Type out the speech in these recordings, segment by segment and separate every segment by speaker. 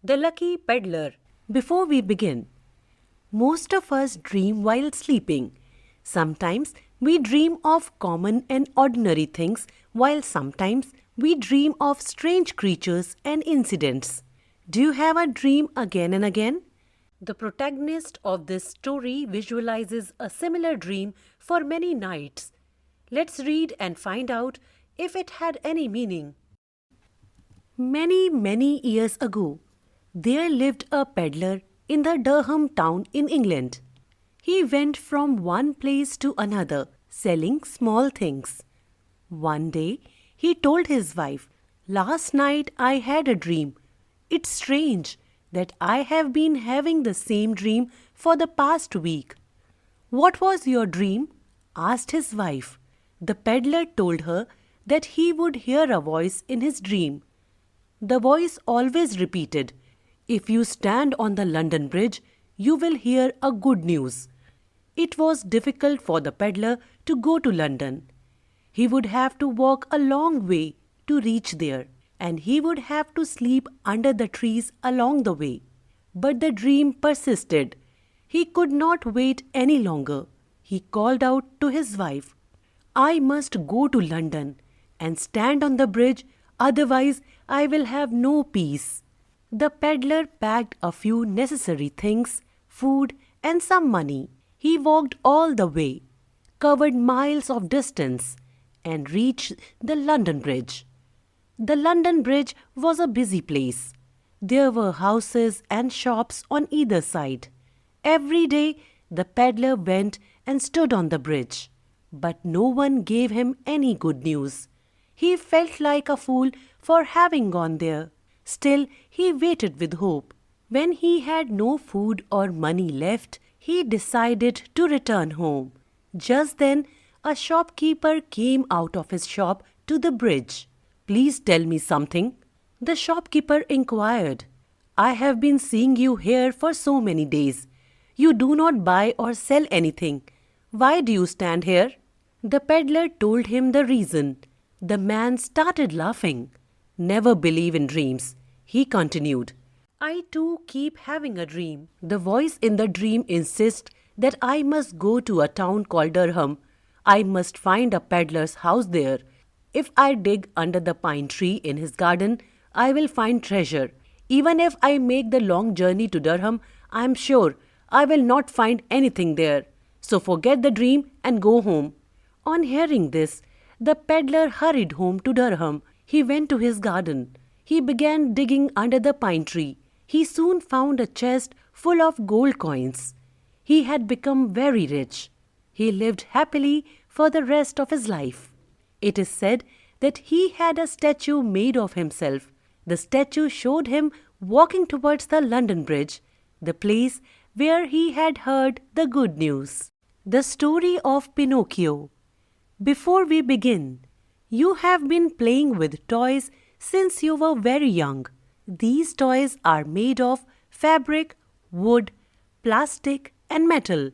Speaker 1: The Lucky Peddler. Before we begin, most of us dream while sleeping. Sometimes we dream of common and ordinary things, while sometimes we dream of strange creatures and incidents. Do you have a dream again and again? The protagonist of this story visualizes a similar dream for many nights. Let's read and find out if it had any meaning. Many, many years ago, there lived a peddler in the Durham town in England. He went from one place to another selling small things. One day, he told his wife, "Last night I had a dream. It's strange that I have been having the same dream for the past week." "What was your dream?" asked his wife. The peddler told her that he would hear a voice in his dream. The voice always repeated, "If you stand on the London Bridge, you will hear a good news." It was difficult for the peddler to go to London. He would have to walk a long way to reach there, and he would have to sleep under the trees along the way. But the dream persisted. He could not wait any longer. He called out to his wife, "I must go to London and stand on the bridge, otherwise I will have no peace." The peddler packed a few necessary things, food, and some money. He walked all the way, covered miles of distance, and reached the London Bridge. The London Bridge was a busy place. There were houses and shops on either side. Every day the peddler went and stood on the bridge, but no one gave him any good news. He felt like a fool for having gone there. Still, he waited with hope. When he had no food or money left, he decided to return home. Just then, a shopkeeper came out of his shop to the bridge. "Please tell me something," the shopkeeper inquired. "I have been seeing you here for so many days. You do not buy or sell anything. Why do you stand here?" The peddler told him the reason. The man started laughing. "Never believe in dreams," he continued. "I too keep having a dream. The voice in the dream insists that I must go to a town called Durham. I must find a peddler's house there. If I dig under the pine tree in his garden, I will find treasure. Even if I make the long journey to Durham, I am sure I will not find anything there. So forget the dream and go home." On hearing this, the peddler hurried home to Durham. He went to his garden. He began digging under the pine tree. He soon found a chest full of gold coins. He had become very rich. He lived happily for the rest of his life. It is said that he had a statue made of himself. The statue showed him walking towards the London Bridge, the place where he had heard the good news. The story of Pinocchio. Before we begin, you have been playing with toys since you were very young. These toys are made of fabric, wood, plastic, and metal.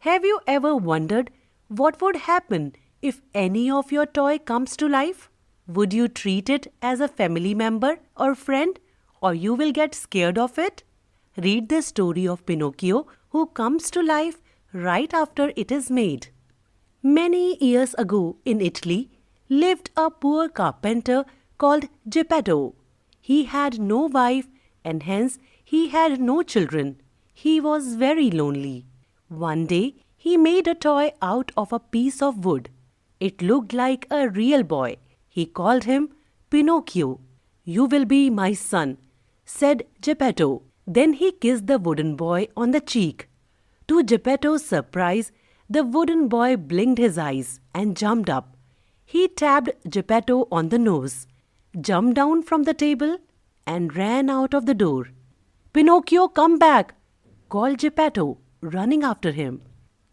Speaker 1: Have you ever wondered what would happen if any of your toy comes to life? Would you treat it as a family member or friend, or you will get scared of it? Read the story of Pinocchio, who comes to life right after it is made. Many years ago in Italy lived a poor carpenter called Geppetto. He had no wife and hence he had no children. He was very lonely. One day he made a toy out of a piece of wood. It looked like a real boy. He called him Pinocchio. "You will be my son," said Geppetto. Then he kissed the wooden boy on the cheek. To Geppetto's surprise, the wooden boy blinked his eyes and jumped up. He tapped Geppetto on the nose, jumped down from the table, and ran out of the door. "Pinocchio, come back!" called Geppetto, running after him.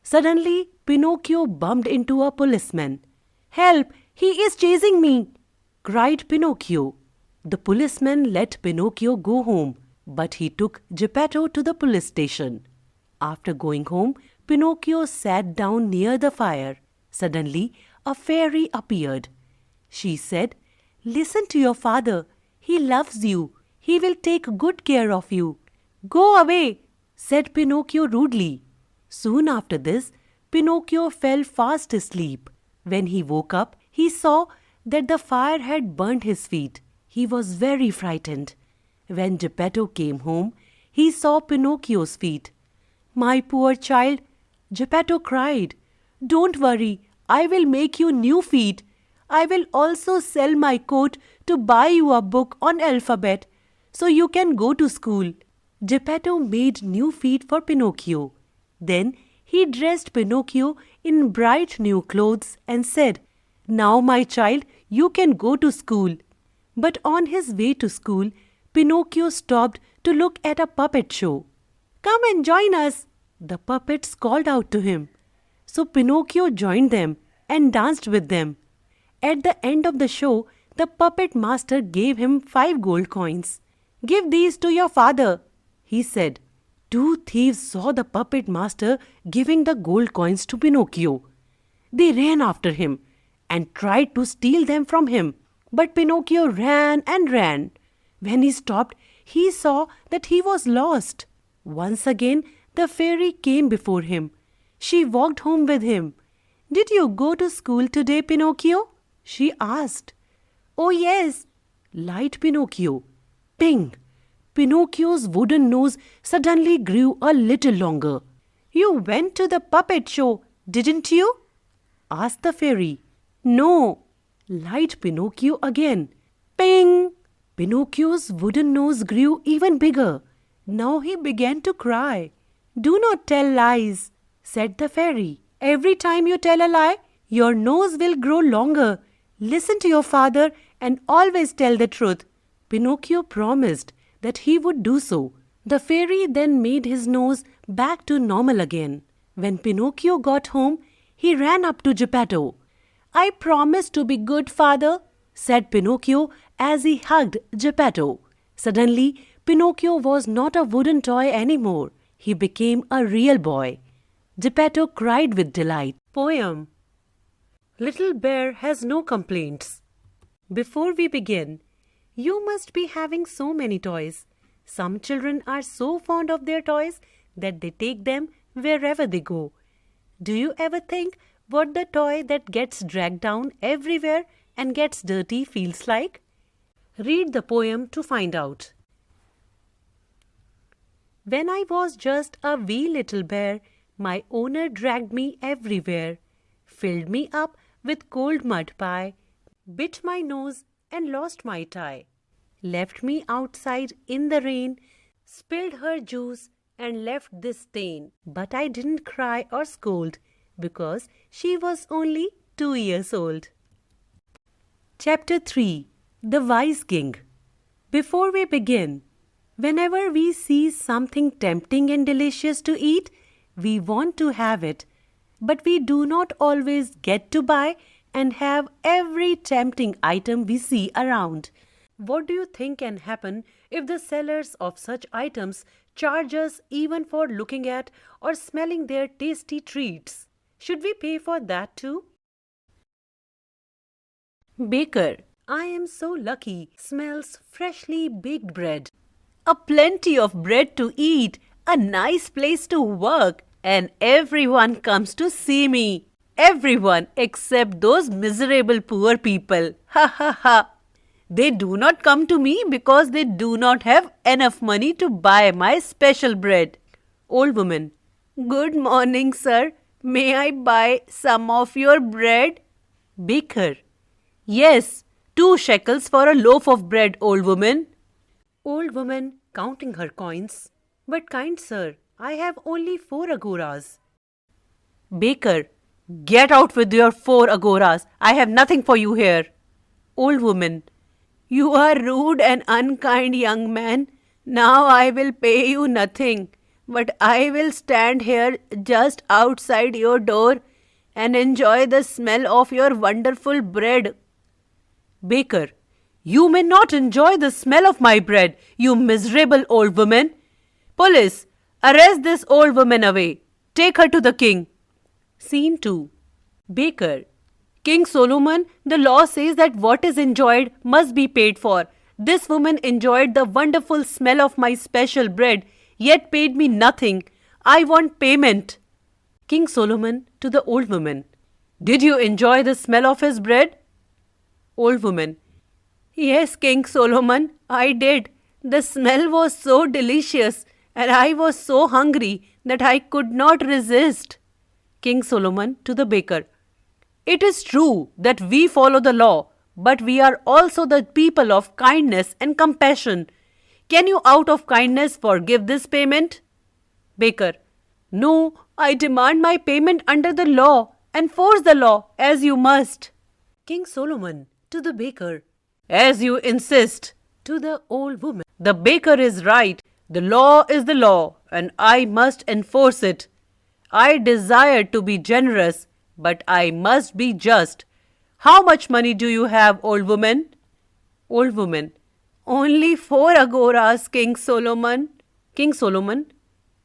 Speaker 1: Suddenly, Pinocchio bumped into a policeman. "Help! He is chasing me!" cried Pinocchio. The policeman let Pinocchio go home, but he took Geppetto to the police station. After going home, Pinocchio sat down near the fire. Suddenly, a fairy appeared. She said, "Listen to your father. He loves you. He will take good care of you. Go away, said Pinocchio rudely. Soon after this, Pinocchio fell fast asleep. When he woke up, he saw that the fire had burnt his feet. He was very frightened. When Geppetto came home, he saw Pinocchio's feet. My poor child, Geppetto cried. Don't worry, I will make you new feet. I will also sell my coat to buy you a book on alphabet so you can go to school. Geppetto made new feet for Pinocchio. Then he dressed Pinocchio in bright new clothes and said, Now, my child, you can go to school. But on his way to school, Pinocchio stopped to look at a puppet show. Come and join us, the puppets called out to him. So Pinocchio joined them and danced with them. At the end of the show, the puppet master gave him 5 gold coins. Give these to your father, he said. 2 thieves saw the puppet master giving the gold coins to Pinocchio. They ran after him and tried to steal them from him. But Pinocchio ran and ran. When he stopped, he saw that he was lost. Once again, the fairy came before him. She walked home with him. Did you go to school today, Pinocchio? She asked. Oh yes, lied Pinocchio. Ping! Pinocchio's wooden nose suddenly grew a little longer. You went to the puppet show, didn't you? Asked the fairy. No, lied Pinocchio again. Ping! Pinocchio's wooden nose grew even bigger. Now he began to cry. Do not tell lies, said the fairy. Every time you tell a lie, your nose will grow longer. Listen to your father and always tell the truth. Pinocchio promised that he would do so. The fairy then made his nose back to normal again. When Pinocchio got home, he ran up to Geppetto. I promise to be good, father, said Pinocchio as he hugged Geppetto. Suddenly, Pinocchio was not a wooden toy anymore. He became a real boy. Geppetto cried with delight. Poem. Little Bear has no complaints. Before we begin, you must be having so many toys. Some children are so fond of their toys that they take them wherever they go. Do you ever think what the toy that gets dragged down everywhere and gets dirty feels like? Read the poem to find out. When I was just a wee little bear, my owner dragged me everywhere, filled me up with cold mud pie, bit my nose and lost my tie, left me outside in the rain, spilled her juice and left this stain. But I didn't cry or scold because she was only 2 years old. Chapter 3. The Wise King. Before we begin, whenever we see something tempting and delicious to eat, we want to have it, but we do not always get to buy and have every tempting item we see around. What do you think can happen if the sellers of such items charge us even for looking at or smelling their tasty treats? Should we pay for that too? Baker, I am so lucky, smells freshly baked bread. A plenty of bread to eat, a nice place to work, and everyone comes to see me. Everyone except those miserable poor people. Ha ha ha. They do not come to me because they do not have enough money to buy my special bread. Old woman. Good morning, sir. May I buy some of your bread? Baker. Yes, 2 shekels for a loaf of bread, old woman. Old woman counting her coins. But kind sir, I have only 4 agoras. Baker. Get out with your 4 agoras. I have nothing for you here. Old woman. You are rude and unkind, young man. Now I will pay you nothing, but I will stand here just outside your door and enjoy the smell of your wonderful bread. Baker. You may not enjoy the smell of my bread, you miserable old woman. Police, arrest this old woman away. Take her to the king. Scene 2. Baker. King Solomon, the law says that what is enjoyed must be paid for. This woman enjoyed the wonderful smell of my special bread, yet paid me nothing. I want payment. King Solomon to the old woman. Did you enjoy the smell of his bread? Old woman. Yes, King Solomon, I did. The smell was so delicious and I was so hungry that I could not resist. King Solomon to the baker. It is true that we follow the law, but we are also the people of kindness and compassion. Can you out of kindness forgive this payment? Baker. No, I demand my payment under the law. Enforce the law as you must. King Solomon to the baker. As you insist. To the old woman. The baker is right. The law is the law, and I must enforce it. I desire to be generous, but I must be just. How much money do you have, old woman? Old woman. Only 4 agoras, King Solomon. King Solomon.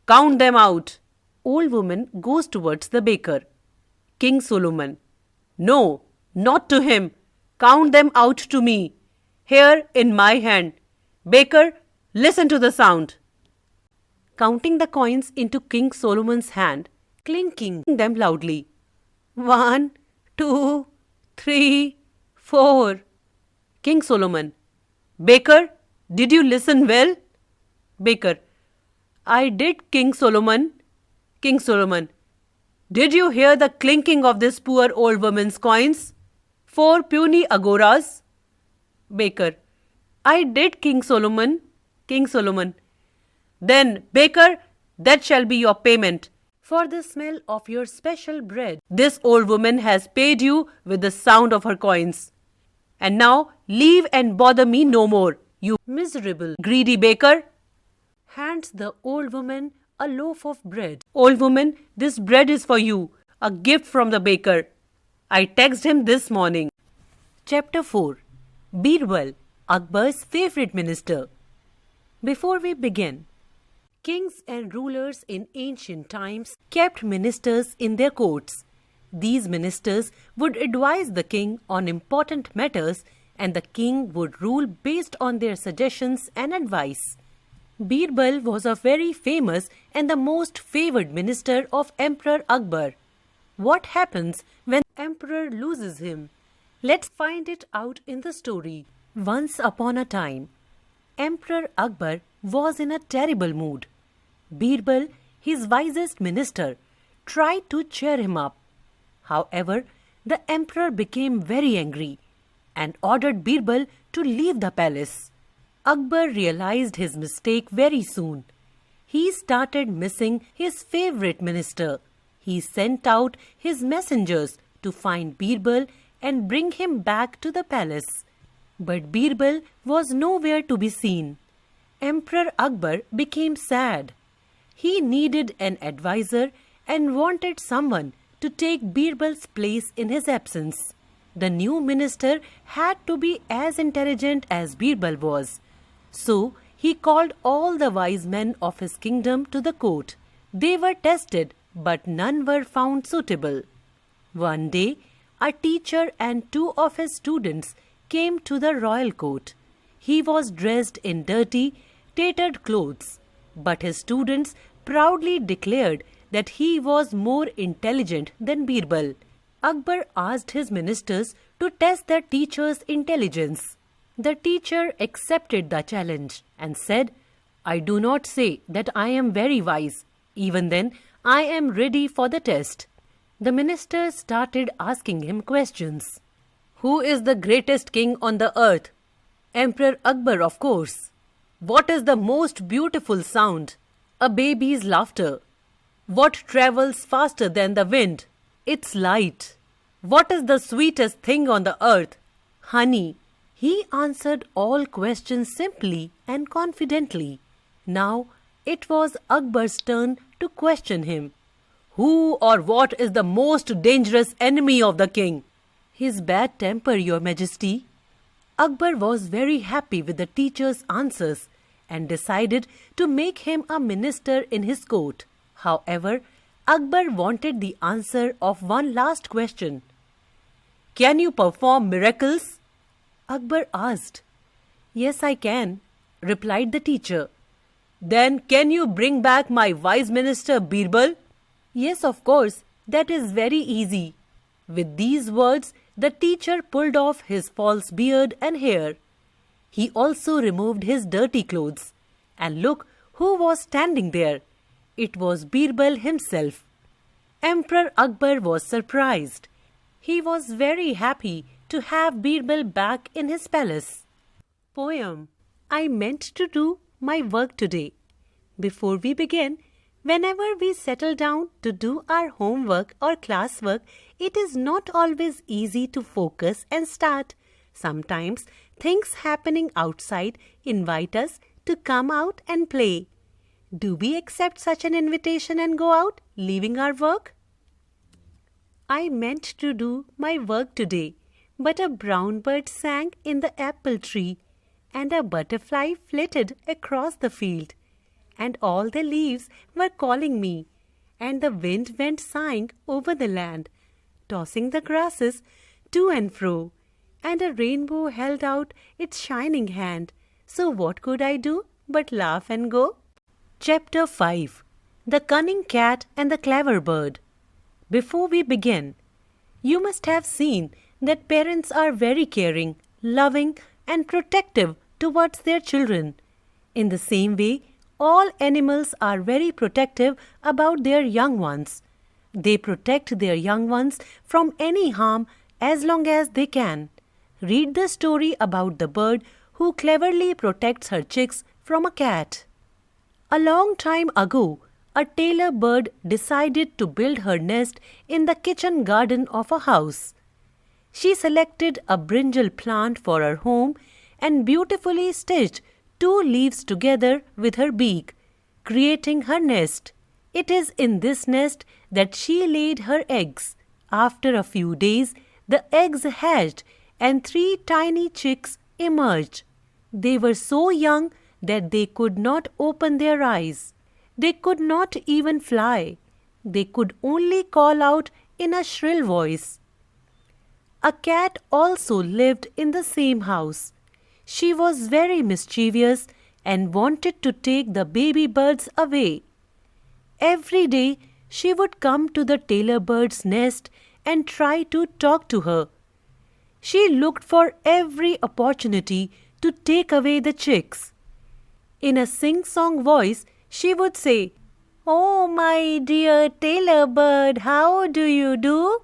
Speaker 1: Count them out. Old woman goes towards the baker. King Solomon. No, not to him. Count them out to me. Here in my hand. Baker, listen to the sound. Counting the coins into King Solomon's hand, clinking them loudly. 1, 2, 3, 4. King Solomon. Baker, did you listen well? Baker. I did, King Solomon. King Solomon. Did you hear the clinking of this poor old woman's coins? 4 puny agoras. Baker. I did, King Solomon. King Solomon. Then, baker, that shall be your payment. For the smell of your special bread, this old woman has paid you with the sound of her coins. And now, leave and bother me no more, you miserable, greedy baker. Hands the old woman a loaf of bread. Old woman, this bread is for you, a gift from the baker. I texted him this morning. Chapter 4. Birbal, Akbar's favorite minister. Before we begin, kings and rulers in ancient times kept ministers in their courts. These ministers would advise the king on important matters, and the king would rule based on their suggestions and advice. Birbal was a very famous and the most favored minister of Emperor Akbar. What happens when Emperor loses him? Let's find it out in the story. Once upon a time, Emperor Akbar was in a terrible mood. Birbal, his wisest minister, tried to cheer him up. However, the emperor became very angry and ordered Birbal to leave the palace. Akbar realized his mistake very soon. He started missing his favorite minister. He sent out his messengers to find Birbal and bring him back to the palace. But Birbal was nowhere to be seen. Emperor Akbar became sad. He needed an advisor and wanted someone to take Birbal's place in his absence. The new minister had to be as intelligent as Birbal was. So he called all the wise men of his kingdom to the court. They were tested, but none were found suitable. One day, a teacher and 2 of his students came to the royal court. He was dressed in dirty, tattered clothes, but his students proudly declared that he was more intelligent than Birbal. Akbar asked his ministers to test the teacher's intelligence. The teacher accepted the challenge and said, I do not say that I am very wise. Even then, I am ready for the test. The ministers started asking him questions. Who is the greatest king on the earth? Emperor Akbar, of course. What is the most beautiful sound? A baby's laughter. What travels faster than the wind? Its light. What is the sweetest thing on the earth? Honey. He answered all questions simply and confidently. Now it was Akbar's turn to question him. Who or what is the most dangerous enemy of the king? His bad temper, Your Majesty. Akbar was very happy with the teacher's answers and decided to make him a minister in his court. However, Akbar wanted the answer of one last question. Can you perform miracles? Akbar asked. Yes, I can, replied the teacher. Then can you bring back my wise minister Birbal? Yes, of course, that is very easy. With these words, the teacher pulled off his false beard and hair. He also removed his dirty clothes. And look who was standing there. It was Birbal himself. Emperor Akbar was surprised. He was very happy to have Birbal back in his palace. Poem. I meant to do my work today. Before we begin, whenever we settle down to do our homework or classwork, it is not always easy to focus and start. Sometimes things happening outside invite us to come out and play. Do we accept such an invitation and go out, leaving our work? I meant to do my work today, but a brown bird sang in the apple tree, and a butterfly flitted across the field, and all the leaves were calling me, and the wind went sighing over the land, tossing the grasses to and fro, and a rainbow held out its shining hand. So what could I do but laugh and go? Chapter 5. The Cunning Cat and the Clever Bird. Before we begin, you must have seen that parents are very caring, loving, and protective towards their children. In the same way, all animals are very protective about their young ones. They protect their young ones from any harm as long as they can. Read the story about the bird who cleverly protects her chicks from a cat. A long time ago, a tailor bird decided to build her nest in the kitchen garden of a house. She selected a brinjal plant for her home and beautifully stitched 2 leaves together with her beak, creating her nest. It is in this nest that she laid her eggs. After a few days, the eggs hatched and 3 tiny chicks emerged. They were so young that they could not open their eyes. They could not even fly. They could only call out in a shrill voice. A cat also lived in the same house. She was very mischievous and wanted to take the baby birds away. Every day she would come to the tailor bird's nest and try to talk to her. She looked for every opportunity to take away the chicks. In a sing-song voice, she would say, "Oh, my dear tailor bird, how do you do?"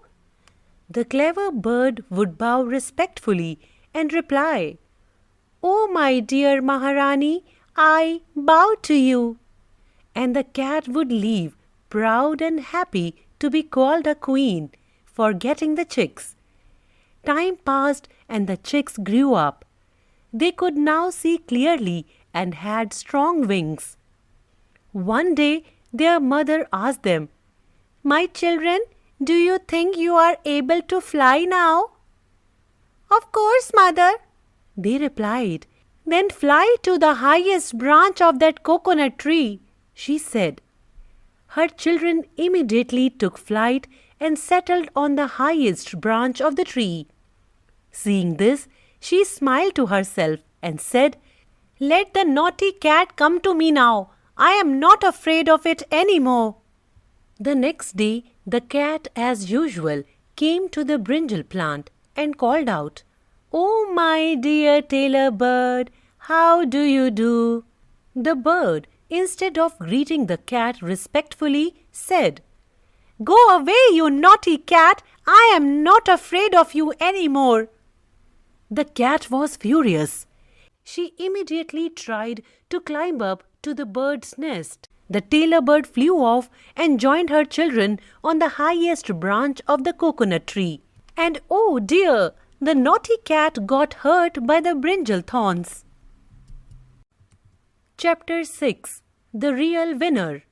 Speaker 1: The clever bird would bow respectfully and reply, "Oh, my dear Maharani, I bow to you." And the cat would leave, proud and happy to be called a queen, forgetting the chicks. Time passed and the chicks grew up. They could now see clearly and had strong wings. One day their mother asked them, "My children, do you think you are able to fly now?" "Of course, mother," they replied. "Then fly to the highest branch of that coconut tree," she said. Her children immediately took flight and settled on the highest branch of the tree. Seeing this, she smiled to herself and said, "Let the naughty cat come to me now. I am not afraid of it any more." The next day, the cat, as usual, came to the brinjal plant and called out, "Oh, my dear tailor bird, how do you do?" The bird, instead of greeting the cat respectfully, said, "Go away, you naughty cat. I am not afraid of you any more." The cat was furious. She immediately tried to climb up to the bird's nest. The tailor bird flew off and joined her children on the highest branch of the coconut tree. And oh dear, the naughty cat got hurt by the brinjal thorns. Chapter 6. The Real Winner.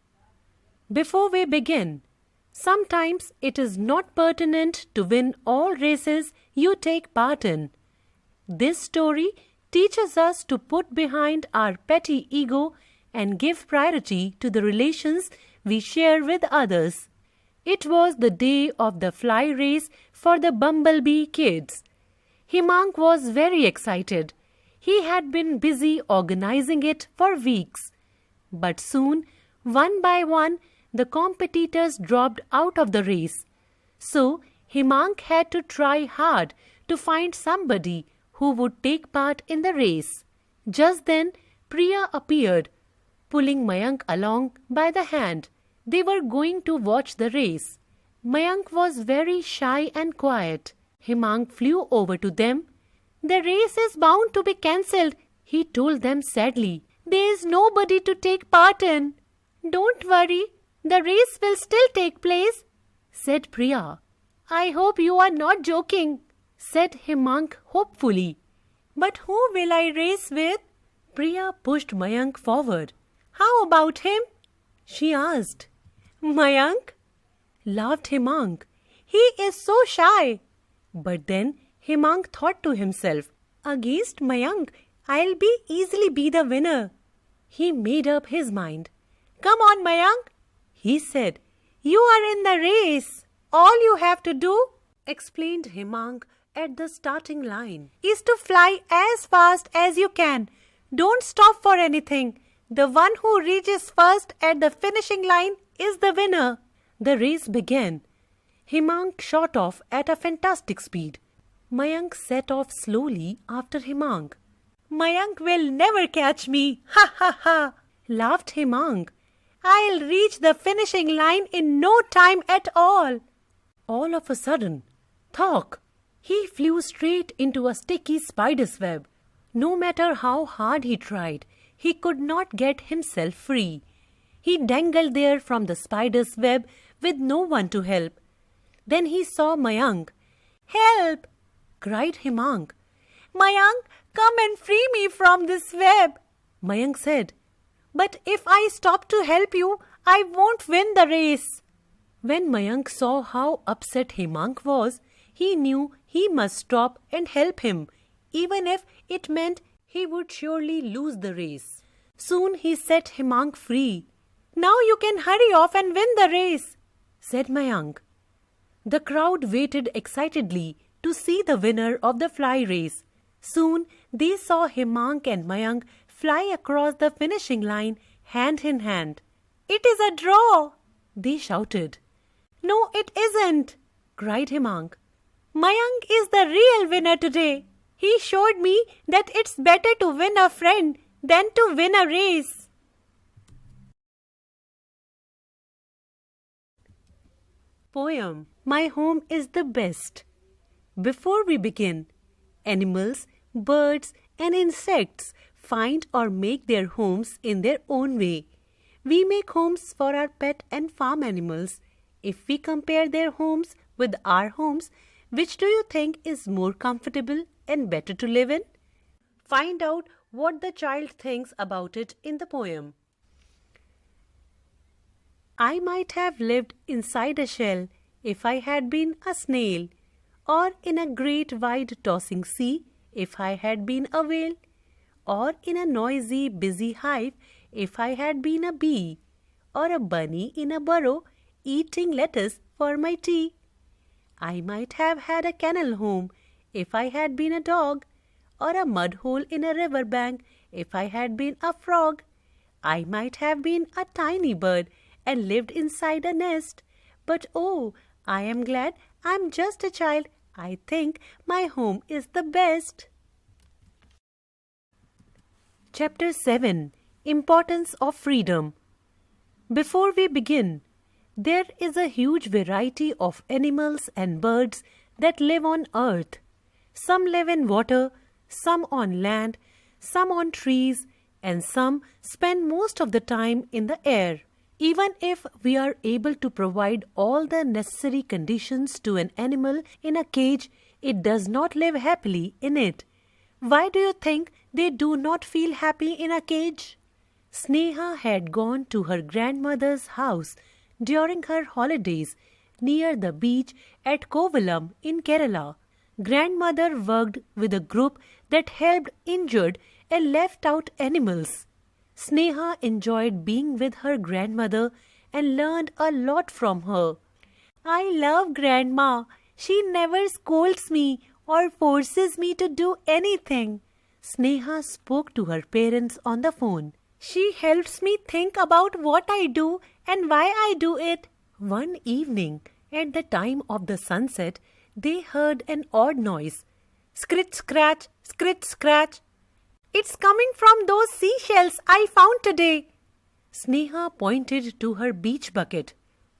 Speaker 1: Before we begin, sometimes it is not pertinent to win all races you take part in. This story teaches us to put behind our petty ego and give priority to the relations we share with others. It was the day of the fly race for the bumblebee kids. Himang was very excited. He had been busy organizing it for weeks. But soon, one by one, the competitors dropped out of the race. So, Himank had to try hard to find somebody who would take part in the race. Just then, Priya appeared, pulling Mayank along by the hand. They were going to watch the race. Mayank was very shy and quiet. Himank flew over to them. "The race is bound to be cancelled," he told them sadly. "There is nobody to take part in." "Don't worry, the race will still take place," said Priya. "I hope you are not joking," said Himank hopefully. "But who will I race with?" Priya pushed Mayank forward. "How about him?" she asked. "Mayank?" laughed Himank. "He is so shy." But then Himank thought to himself, "Against Mayank, I'll easily be the winner." He made up his mind. "Come on, Mayank," he said. "You are in the race. All you have to do," explained Himank at the starting line, "is to fly as fast as you can. Don't stop for anything. The one who reaches first at the finishing line is the winner." The race began. Himank shot off at a fantastic speed. Mayank set off slowly after Himank. "Mayank will never catch me, ha ha ha," laughed Himank. "I'll reach the finishing line in no time at all." All of a sudden, thok! He flew straight into a sticky spider's web. No matter how hard he tried, he could not get himself free. He dangled there from the spider's web with no one to help. Then he saw Mayank. "Help!" cried Himank. "Mayank, come and free me from this web," Mayank said. "But if I stop to help you, I won't win the race." When Mayank saw how upset Himank was, he knew he must stop and help him, even if it meant he would surely lose the race. Soon he set Himank free. "Now you can hurry off and win the race," said Mayank. The crowd waited excitedly to see the winner of the fly race. Soon they saw Himank and Mayank fly across the finishing line hand in hand. "It is a draw," they shouted. "No, it isn't," cried Himank. "Mayank is the real winner today. He showed me that it's better to win a friend than to win a race." Poem My Home is the Best. Before we begin, animals, birds, and insects find or make their homes in their own way. We make homes for our pet and farm animals. If we compare their homes with our homes, which do you think is more comfortable and better to live in? Find out what the child thinks about it in the poem. I might have lived inside a shell if I had been a snail, or in a great wide tossing sea if I had been a whale, or in a noisy busy hive if I had been a bee, or a bunny in a burrow eating lettuce for my tea. I might have had a kennel home if I had been a dog, or a mud hole in a river bank if I had been a frog. I might have been a tiny bird and lived inside a nest. But oh, I am glad I'm just a child. I think my home is the best. Chapter 7. Importance of Freedom. Before we begin, there is a huge variety of animals and birds that live on earth. Some live in water, some on land, some on trees, and some spend most of the time in the air. Even if we are able to provide all the necessary conditions to an animal in a cage, it does not live happily in it. Why do you think they do not feel happy in a cage? Sneha had gone to her grandmother's house during her holidays near the beach at Kovalam in Kerala. Grandmother worked with a group that helped injured and left out animals. Sneha enjoyed being with her grandmother and learned a lot from her. I love Grandma. She never scolds me or forces me to do anything. Sneha spoke to her parents on the phone. She helps me think about what I do and why I do it. One evening, at the time of the sunset, they heard an odd noise. Scritch, scratch, scritch, scratch. It's coming from those seashells I found today. Sneha pointed to her beach bucket.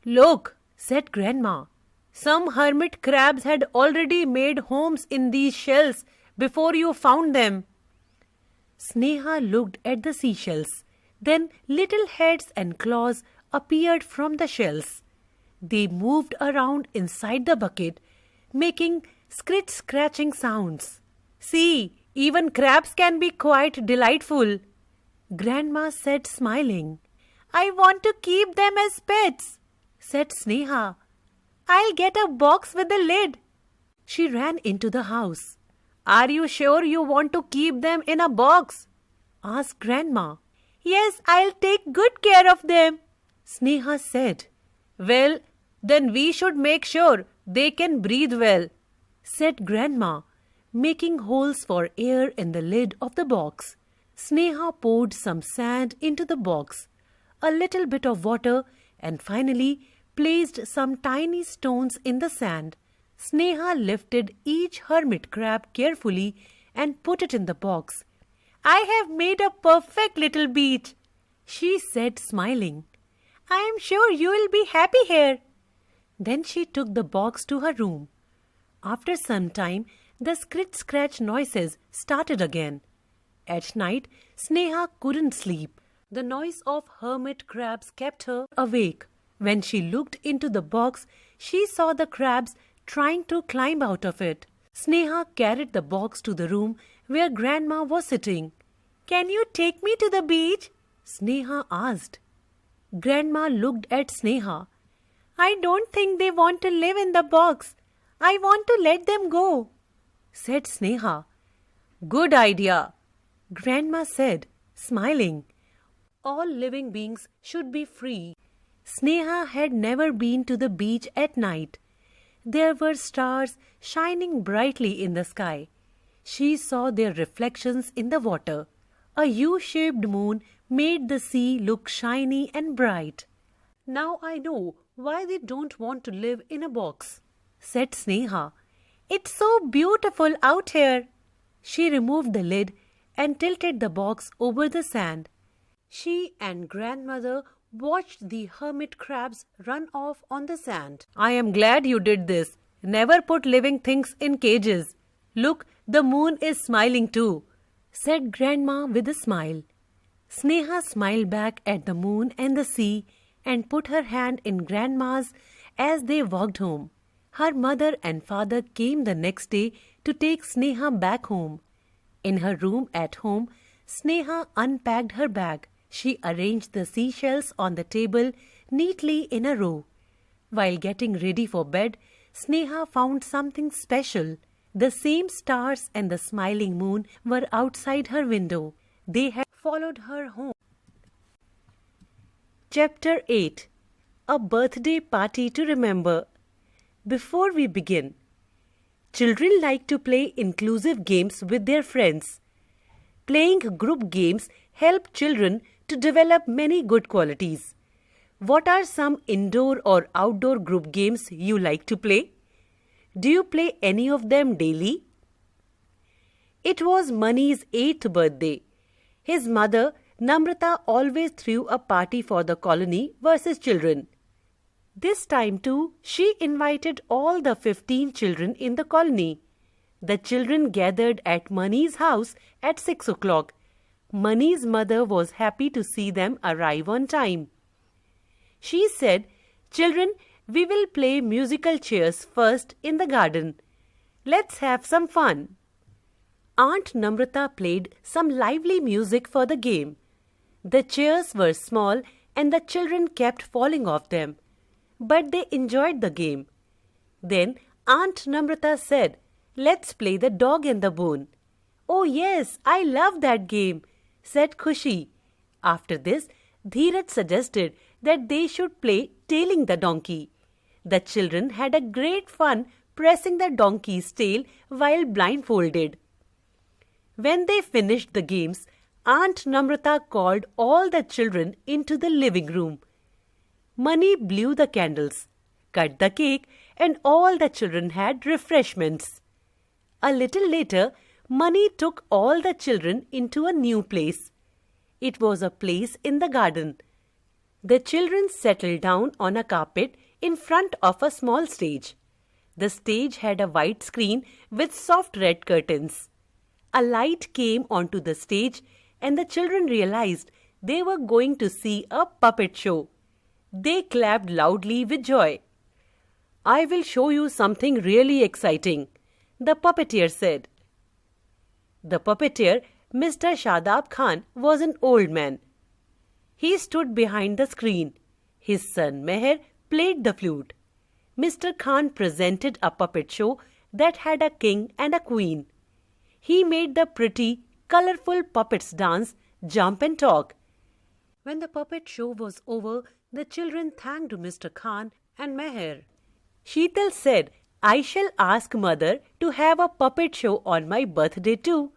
Speaker 1: Look, said Grandma. Some hermit crabs had already made homes in these shells before you found them. Sneha looked at the seashells. Then little heads and claws appeared from the shells. They moved around inside the bucket, making scratching sounds. See, even crabs can be quite delightful, Grandma said, smiling. I want to keep them as pets, said Sneha. I'll get a box with a lid. She ran into the house. Are you sure you want to keep them in a box? Asked Grandma. Yes, I'll take good care of them, Sneha said. Well, then we should make sure they can breathe well, said Grandma, making holes for air in the lid of the box. Sneha poured some sand into the box, a little bit of water, and finally placed some tiny stones in the sand. Sneha lifted each hermit crab carefully and put it in the box. I have made a perfect little beach, she said, smiling. I am sure you will be happy here. Then she took the box to her room. After some time, the scratch noises started again. At night, Sneha couldn't sleep. The noise of hermit crabs kept her awake. When she looked into the box, she saw the crabs trying to climb out of it. Sneha carried the box to the room where Grandma was sitting. Can you take me to the beach? Sneha asked. Grandma looked at Sneha. I don't think they want to live in the box. I want to let them go, said Sneha. Good idea, Grandma said, smiling. All living beings should be free. Sneha had never been to the beach at night. There were stars shining brightly in the sky. She saw their reflections in the water. A U-shaped moon made the sea look shiny and bright. Now I know why they don't want to live in a box, said Sneha. It's so beautiful out here. She removed the lid and tilted the box over the sand. She and Grandmother watched the hermit crabs run off on the sand. I am glad you did this. Never put living things in cages. Look, the moon is smiling too, said Grandma with a smile. Sneha smiled back at the moon and the sea and put her hand in Grandma's as they walked home. Her mother and father came the next day to take Sneha back home. In her room at home, Sneha unpacked her bag. She arranged the seashells on the table neatly in a row. While getting ready for bed, Sneha found something special. The same stars and the smiling moon were outside her window. They had followed her home. Chapter 8. A Birthday Party to Remember. Before we begin, children like to play inclusive games with their friends. Playing group games help children to develop many good qualities. What are some indoor or outdoor group games you like to play? Do you play any of them daily? It was Mani's 8th birthday. His mother, Namrata, always threw a party for the colony versus children. This time too, she invited all the 15 children in the colony. The children gathered at Mani's house at 6 o'clock. Mani's mother was happy to see them arrive on time. She said, Children, we will play musical chairs first in the garden. Let's have some fun. Aunt Namrata played some lively music for the game. The chairs were small and the children kept falling off them. But they enjoyed the game. Then Aunt Namrata said, Let's play the dog and the bone. Oh yes, I love that game, said Khushi. After this, Dheeraj suggested that they should play tailing the donkey. The children had a great fun pressing the donkey's tail while blindfolded. When they finished the games, Aunt Namrata called all the children into the living room. Mani blew the candles, cut the cake, and all the children had refreshments. A little later, Mani took all the children into a new place. It was a place in the garden. The children settled down on a carpet in front of a small stage. The stage had a white screen with soft red curtains. A light came onto the stage, and the children realized they were going to see a puppet show. They clapped loudly with joy. "I will show you something really exciting," the puppeteer said. The puppeteer, Mr. Shadab Khan, was an old man. He stood behind the screen. His son Meher played the flute. Mr. Khan presented a puppet show that had a king and a queen. He made the pretty, colorful puppets dance, jump and talk. When the puppet show was over, the children thanked Mr. Khan and Meher. Sheetal said, "I shall ask mother to have a puppet show on my birthday too."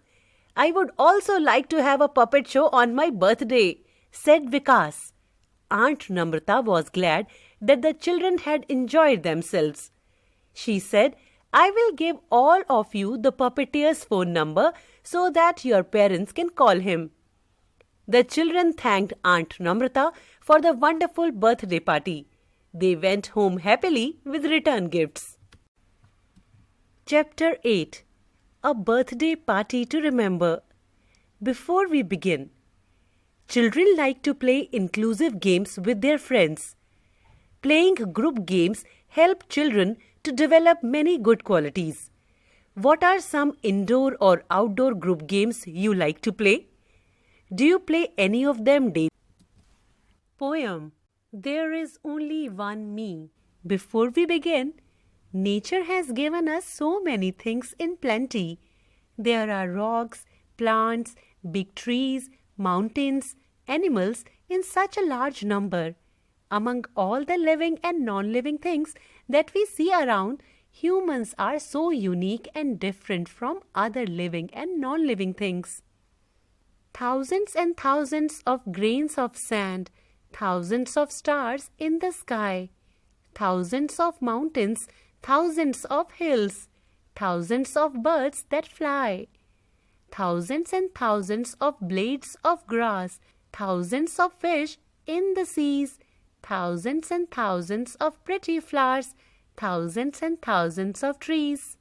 Speaker 1: "I would also like to have a puppet show on my birthday," said Vikas. Aunt Namrata was glad that the children had enjoyed themselves. She said, "I will give all of you the puppeteer's phone number so that your parents can call him." The children thanked Aunt Namrata for the wonderful birthday party. They went home happily with return gifts. Chapter 8. A Birthday Party to Remember. Before we begin, children like to play inclusive games with their friends. Playing group games help children to develop many good qualities. What are some indoor or outdoor group games you like to play? Do you play any of them daily? Poem. There is only one me. Before we begin, nature has given us so many things in plenty. There are rocks, plants, big trees, mountains, animals in such a large number. Among all the living and non-living things that we see around, humans are so unique and different from other living and non-living things. Thousands and thousands of grains of sand, thousands of stars in the sky, thousands of mountains, thousands of hills, thousands of birds that fly, thousands and thousands of blades of grass, thousands of fish in the seas, thousands and thousands of pretty flowers, thousands and thousands of trees,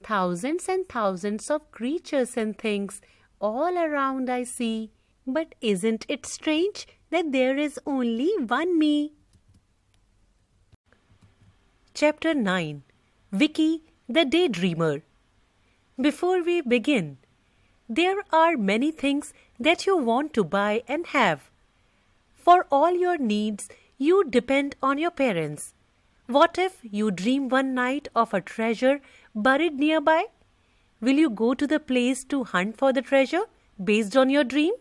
Speaker 1: thousands and thousands of creatures and things all around I see. But isn't it strange that there is only one me? Chapter 9. Vicky the Daydreamer. Before we begin, there are many things that you want to buy and have. For all your needs, you depend on your parents. What if you dream one night of a treasure buried nearby? Will you go to the place to hunt for the treasure based on your dream?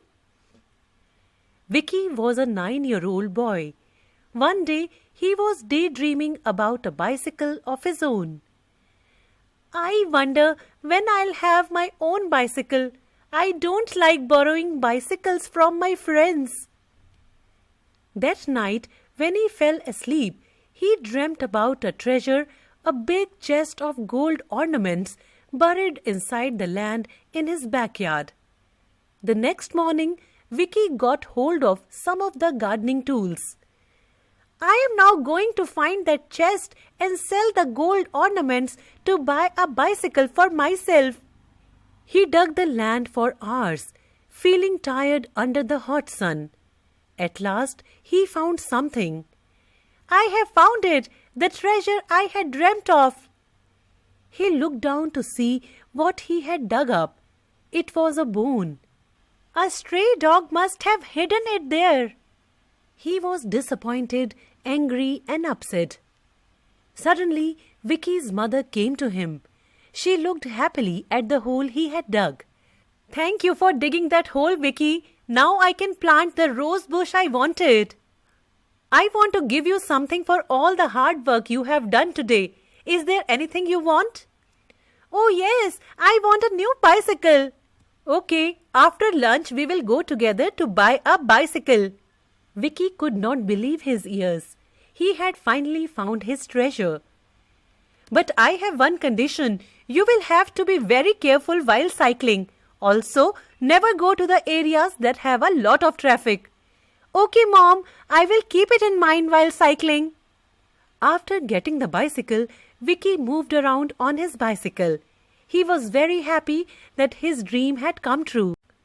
Speaker 1: Vicky was a 9-year-old boy. One day, he was daydreaming about a bicycle of his own. "I wonder when I'll have my own bicycle. I don't like borrowing bicycles from my friends." That night, when he fell asleep, he dreamt about a treasure, a big chest of gold ornaments buried inside the land in his backyard. The next morning, Vicky got hold of some of the gardening tools. "I am now going to find that chest and sell the gold ornaments to buy a bicycle for myself." He dug the land for hours, feeling tired under the hot sun. At last, he found something. "I have found it, the treasure I had dreamt of." He looked down to see what he had dug up. It was a bone. A stray dog must have hidden it there. He was disappointed, angry, and upset. Suddenly, Vicky's mother came to him. She looked happily at the hole he had dug. "Thank you for digging that hole, Vicky. Now I can plant the rose bush I wanted." "I want to give you something for all the hard work you have done today. Is there anything you want?" "Oh yes, I want a new bicycle." Okay, after lunch we will go together to buy a bicycle. Vicky could not believe his ears. He had finally found his treasure. But I have one condition. You will have to be very careful while cycling. Also, never go to the areas that have a lot of traffic. Okay, Mom, I will keep it in mind while cycling. After getting the bicycle, Vicky moved around on his bicycle. He was very happy that his dream had come true.